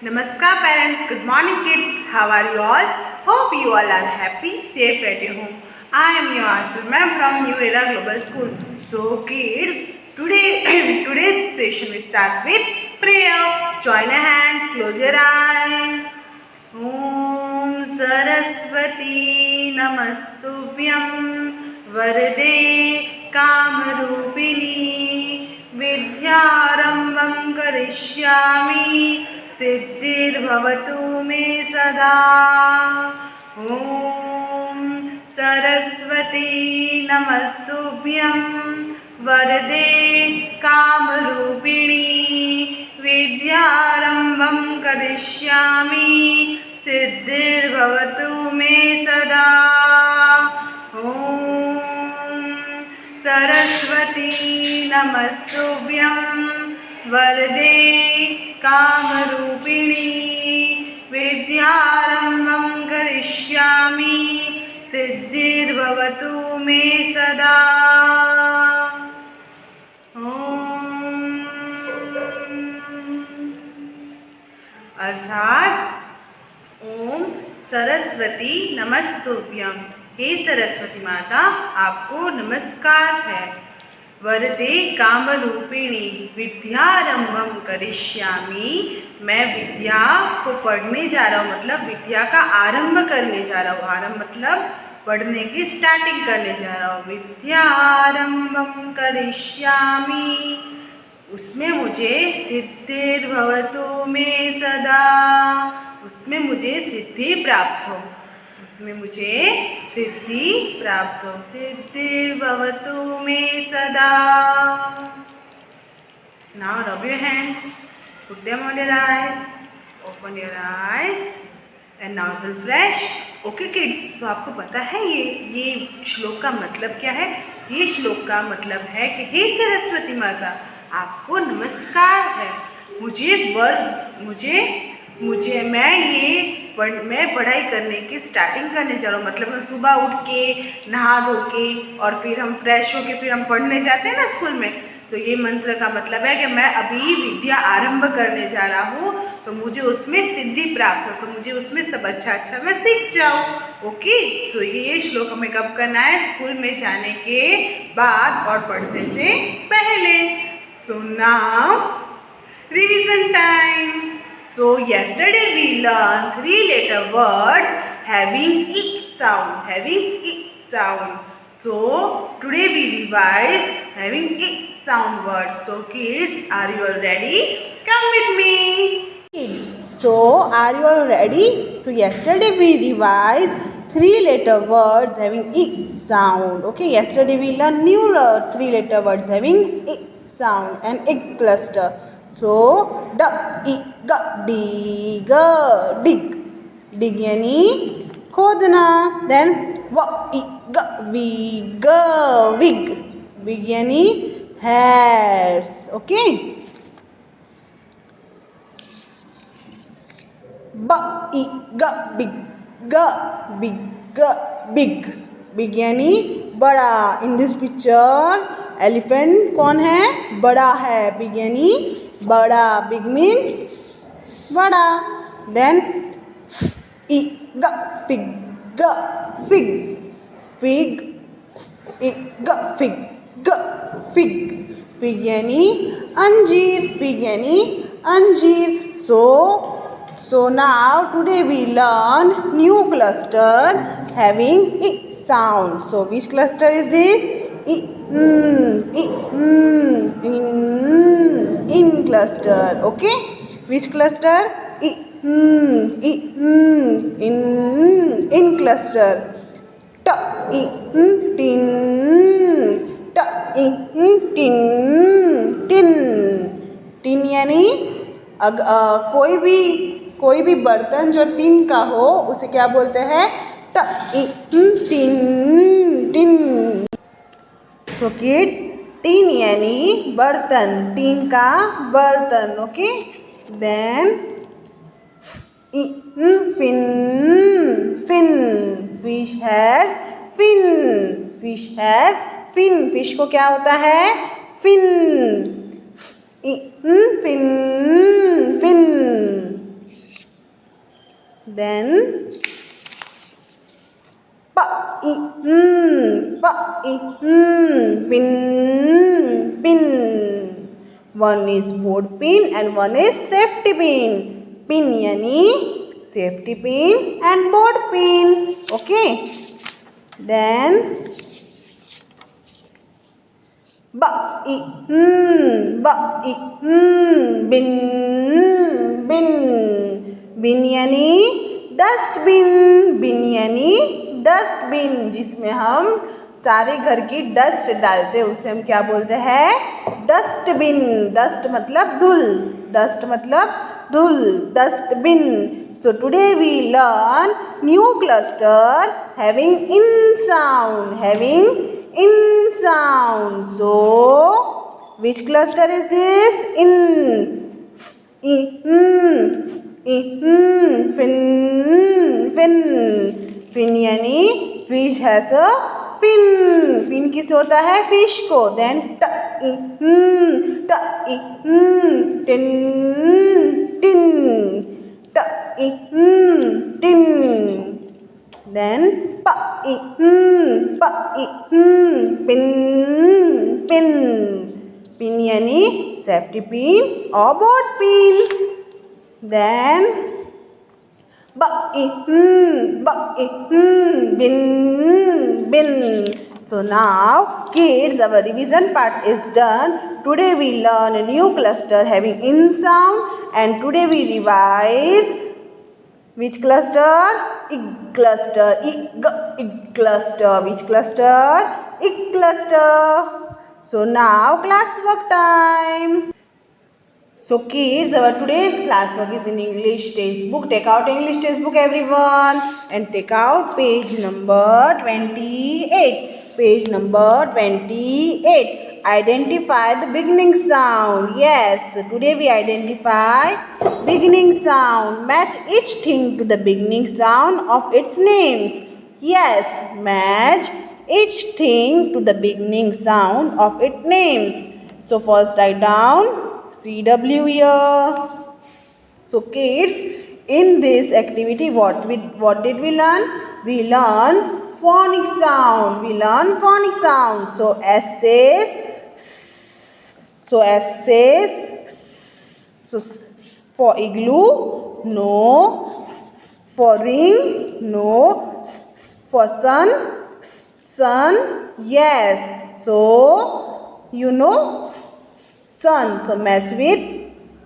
Namaskar parents, good morning kids, how are you all? Hope you all are happy, safe at your home. I am your Anshul ma'am from New Era Global School. So kids, today's session we start with prayer. Join your hands, close your eyes. Om Saraswati Namastubhyam Varade Kamarupini Vidyarambam Karishyami सिद्धिर्भवतु मे सदा। ओम सरस्वती नमस्तुभ्यं वरदे कामरूपिणी विद्यारंभं करिष्यामि सिद्धिर्भवतु मे सदा। ओम सरस्वती नमस्तुभ्यं वरदे कामरूपिणी विद्यारंभं करिष्यामि सिद्धिर्भवतु मे सदा। अर्थात ओम सरस्वती नमस्तुभ्यं, हे सरस्वती माता आपको नमस्कार है। वरदे कामरूपिणी विद्यारंभम करिष्यामि, मैं विद्या को पढ़ने जा रहा हूँ, मतलब विद्या का आरंभ करने जा रहा हूँ। आरंभ मतलब पढ़ने की स्टार्टिंग करने जा रहा हूँ। विद्यारंभम करिष्यामि, उसमें मुझे सिद्धिर्भवतु मे सदा, उसमें मुझे सिद्धि प्राप्त हो, उसमें मुझे सिद्धि प्राप्त हो। सिद्धिर्भवतु मे सदा। Now rub your hands, put them on your eyes, open your eyes and now feel fresh. Okay kids, तो आपको पता है ये श्लोक का मतलब क्या है? ये श्लोक का मतलब है कि हे सरस्वती माता आपको नमस्कार है। मैं पढ़ाई करने की स्टार्टिंग करने जा रहा हूँ, मतलब मैं सुबह उठ के नहा धो के और फिर हम फ्रेश होके फिर हम पढ़ने जाते हैं ना स्कूल में, तो ये मंत्र का मतलब है कि मैं अभी विद्या आरंभ करने जा रहा हूँ, तो मुझे उसमें सिद्धि प्राप्त हो, तो मुझे उसमें सब अच्छा मैं सीख जाऊँ। ओके, सो ये श्लोक हमें कब करना है? स्कूल में जाने के बाद और पढ़ने से पहले। So now revision time. So yesterday we learned 3-letter words having I sound. So today we revise having I sound words. So kids, are you all ready? Come with me. Kids, so are you all ready? So yesterday we revised 3-letter words having I sound. Okay, yesterday we learned new 3-letter words having I sound and I cluster. So d I g d g dig यानी खोदना। Then w I g wig यानी hairs। Okay, b I g big यानी बड़ा। In this picture elephant कौन है? बड़ा है। Big यानी बड़ा। बिग मीन्स बड़ा। देन फिग फिग यानी अंजीर। So now today we learn new cluster having I sound. So which cluster is this? In cluster. Okay, which cluster? In cluster. tin यानी कोई भी बर्तन जो टिन का हो उसे क्या बोलते हैं? टिन। सो किड्स, टिन यानी बर्तन, टिन का बर्तन। Okay, then fin fish has fin fish को क्या होता है? Fin fin Then pa I pa I pin pin. One is board pin and one is safety pin. Pin yani safety pin and board pin. Okay. Then ba I bin bin. Bin यानी dustbin. बिन यानी dustbin, जिसमें हम सारे घर की dust डालते हैं उसे हम क्या बोलते हैं? डस्टबिन. डस्ट मतलब धूल. डस्ट मतलब धूल. Dustbin. So today we learn new cluster having in sound. Having in sound. So which cluster is this? In. Fin. Fin. Fin यानी fish has a fin. Fin किस होता है? Fish को. Then tin. Tin. Tin. Then pin. Pin. Pin यानी safety pin or board pin. Then bin. Bin. So now kids, our revision part is done. Today we learn a new cluster having in sound, and today we revise which cluster? Ig cluster. Ig cluster. Which cluster? Ig cluster. So now class work time. So kids, our today's class work is in English textbook. Take out English textbook everyone and take out page number 28. Page number 28. Identify the beginning sound. Yes, so today we identify beginning sound. Match each thing to the beginning sound of its names. Yes, match each thing to the beginning sound of its names. So first write down CW here. So kids, in this activity what did we learn? We learn phonic sound. We learn phonic sound. So S says S. So S says S. So S for igloo, no. S for ring, no. S for sun, sun, yes. So you know sun. So match with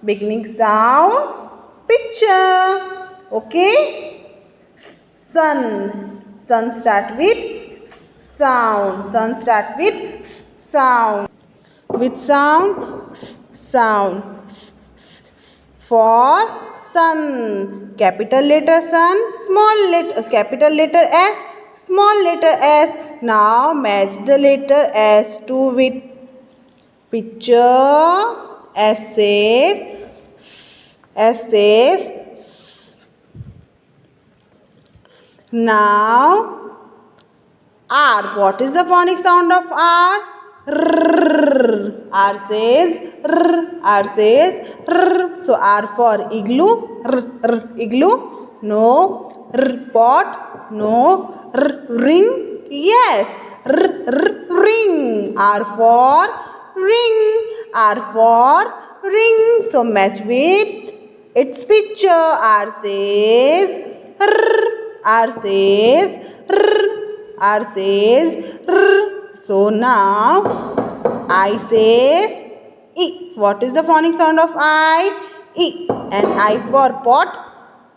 beginning sound picture. Okay. Sun. Sun start with sound. Sun start with sound. With sound. Sound. For sun. Capital letter sun. Small letter. Capital letter S. Small letter s. Now match the letter S2 with picture. S says now R. What is the phonic sound of R? R says R says so R for igloo. Igloo. No. Pot. No. Ring. Yes. Ring. R for ring. R for ring. So match with its picture. R says R says R says so now I says E. What is the phonic sound of I? E. And I for pot.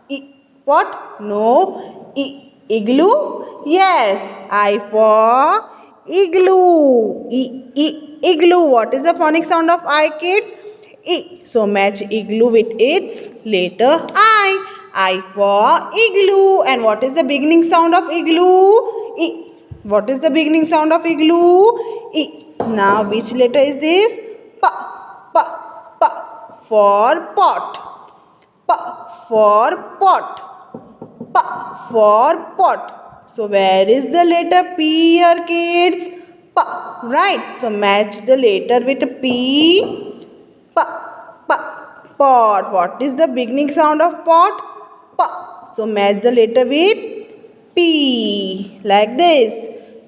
E. Pot. No. E. Igloo. Yes. I for igloo. Igloo. What is the phonic sound of I, kids? E. So match igloo with its letter I. I for igloo. And what is the beginning sound of igloo? E. What is the beginning sound of igloo? E. Now which letter is this? Pa. For pot. Pa for pot. Pa for pot. So where is the letter P here, kids? Pa. Right. So match the letter with P. Pa. Pot. What is the beginning sound of pot? Pa. So match the letter with P like this.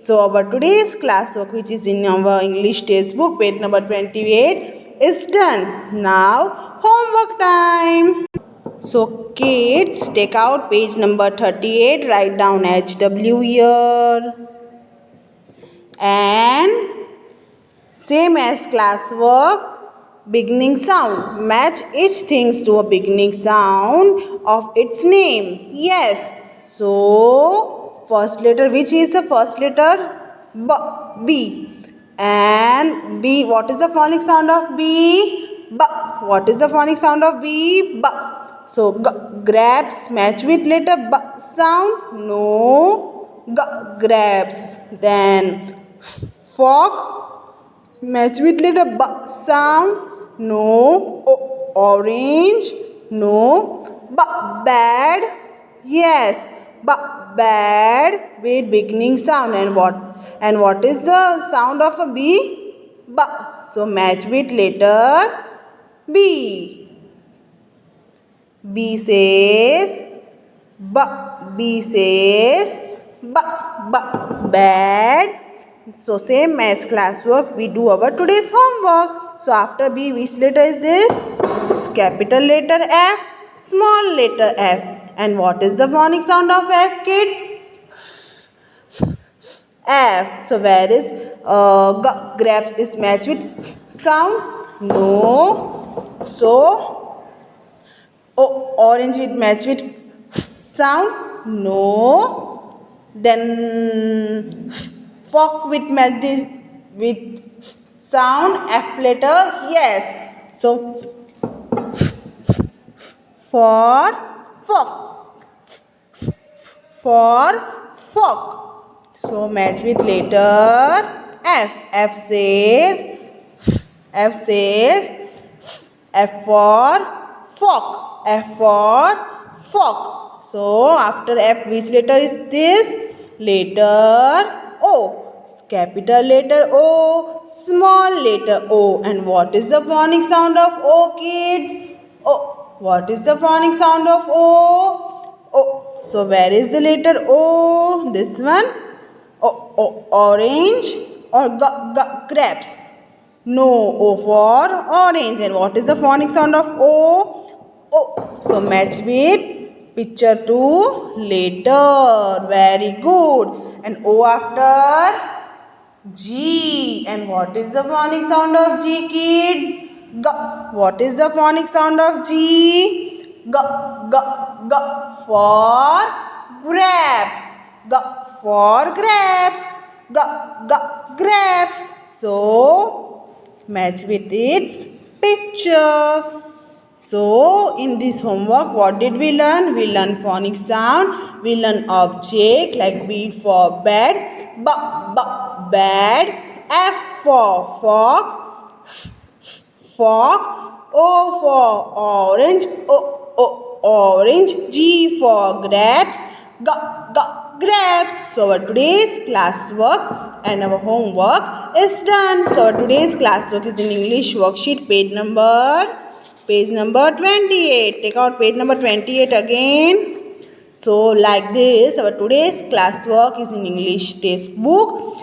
So our today's classwork, which is in our English textbook, page number 28, is done. Now homework time. So kids, take out page number 38, write down HW here, and same as classwork, beginning sound. Match each thing to a beginning sound of its name. Yes. So first letter, which is the first letter? B. B. And B, what is the phonic sound of B? B. What is the phonic sound of B? B. So grabs, match with letter B sound. No. Grabs. Then fog, match with letter B sound. No. Orange. No. Bad. Yes. Bad with beginning sound. And what is the sound of a B? B. So match with letter B. B says B. B says B. Bad. So same as classwork, we do our today's homework. So after B, which letter is this? Capital letter F, small letter f. And what is the phonic sound of F, kids? F. So where is grabs is matched with sound? No. So orange with match with sound? No. Then fork with match this with sound? F letter? Yes. So for fork. For fork. So match with letter F. F says F for fork. F for fork. So after F, which letter is this? Letter O. Capital letter O, small letter O. And what is the phonic sound of O, kids? O. What is the phonic sound of O? O. So where is the letter O? This one? Orange or grapes? No. O for orange. And what is the phonic sound of O? O. So match with picture to letter. Very good. And O after G. And what is the phonic sound of G, kids? G. What is the phonic sound of G? G. For grapes. G for grapes. Grapes. So match with its picture. So in this homework, what did we learn? We learned phonic sound. We learned object like B for bed, bad, F for fork, O for orange, orange, G for grapes, grapes. So our today's classwork and our homework is done. So our today's classwork is in English worksheet page number 28. Take out page number 28 again. So like this, our today's classwork is in English textbook.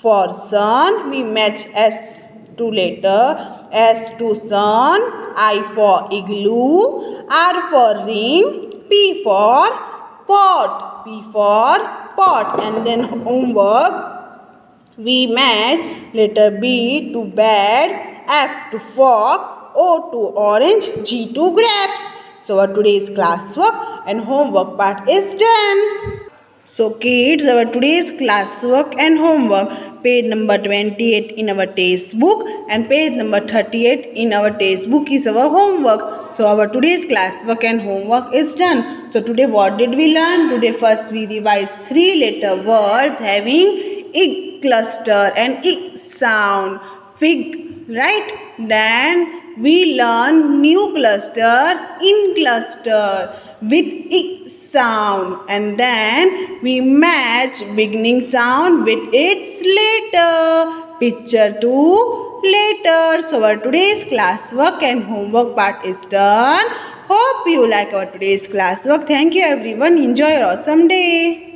For sun, we match S to letter, S to sun, I for igloo, R for ring, P for pot, and then homework, we match letter B to bed, F to fork, O to orange, G to grapes. So our today's classwork and homework part is done. So kids, our today's classwork and homework, page number 28 in our textbook and page number 38 in our textbook is our homework. So our today's classwork and homework is done. So today what did we learn? Today first we revised 3-letter words having ig cluster and ig sound. Fig, right? Then we learn new cluster, in cluster with ig sound, and then we match beginning sound with its letter, picture to letter. So our today's classwork and homework part is done. Hope you like our today's classwork. Thank you everyone. Enjoy your awesome day.